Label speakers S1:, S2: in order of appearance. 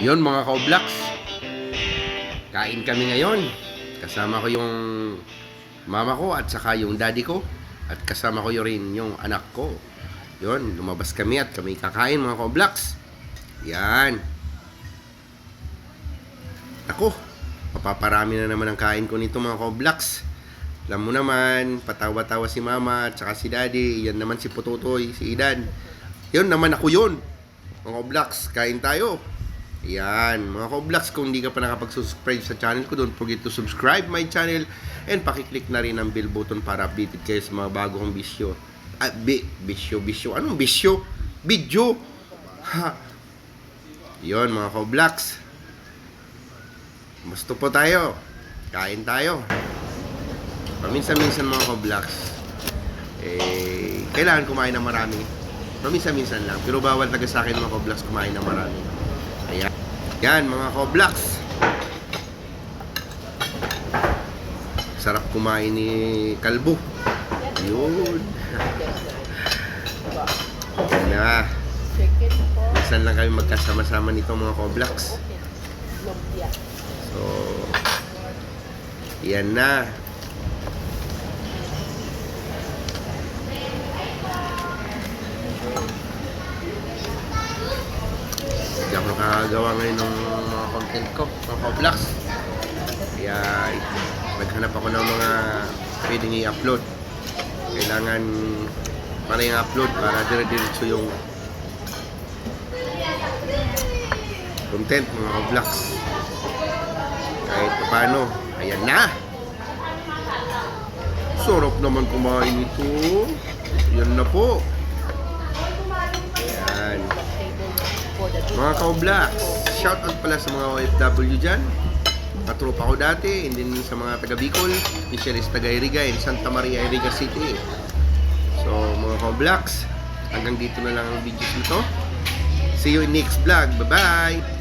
S1: Yun mga ka-Oblox, kain kami ngayon. Kasama ko yung mama ko at saka yung daddy ko. At kasama ko rin yung anak ko. Yun, lumabas kami at kami kakain mga ka-Oblox. Yan. Ako, mapaparami na naman ang kain ko nito mga ka-Oblox. Alam mo naman, patawa-tawa si mama at saka si daddy. Yan naman si Pututoy, si Idan. Yun naman ako yun. Mga ka-Oblox, kain tayo. Yan, mga ka-Oblox, kung hindi ka pa nakapag-subscribe sa channel ko, don't forget to subscribe my channel and pakiclick na rin ang bell button para updated kayo sa mga bagong bisyo. Bisyo. Anong bisyo? Video. Ha. Yon mga ka-Oblox. Gusto po tayo. Kain tayo. Paminsan-minsan mga ka-Oblox, kailangan kumain ng marami. Paminsan-minsan lang. Pero bawal taga sa akin mga ka-Oblox kumain ng marami. Ayan. Yan mga ka-Oblox. Sarap kumain ni Kalbo. Yun. Yan na. Minsan lang kami magkasama-sama nito mga ka-Oblox. So, yan na. Hindi ako nakagawa ngayon ng mga content ko, mga ka-Oblox. Kaya naghanap ako ng mga pwedeng i-upload. Kailangan para i-upload para dire-diretso yung content mga ka-Oblox. Kahit paano, ayan na. Sarap naman kumain ito. Yan na po. Ayan. Mga ka-Oblox, shoutout pala sa mga OFW dyan. Katropa ko dati, and then sa mga taga Bicol, especially sa taga Iriga and Santa Maria, Iriga City. So mga ka-Oblox, hanggang dito na lang ang videos nito. See you in next vlog. Bye-bye!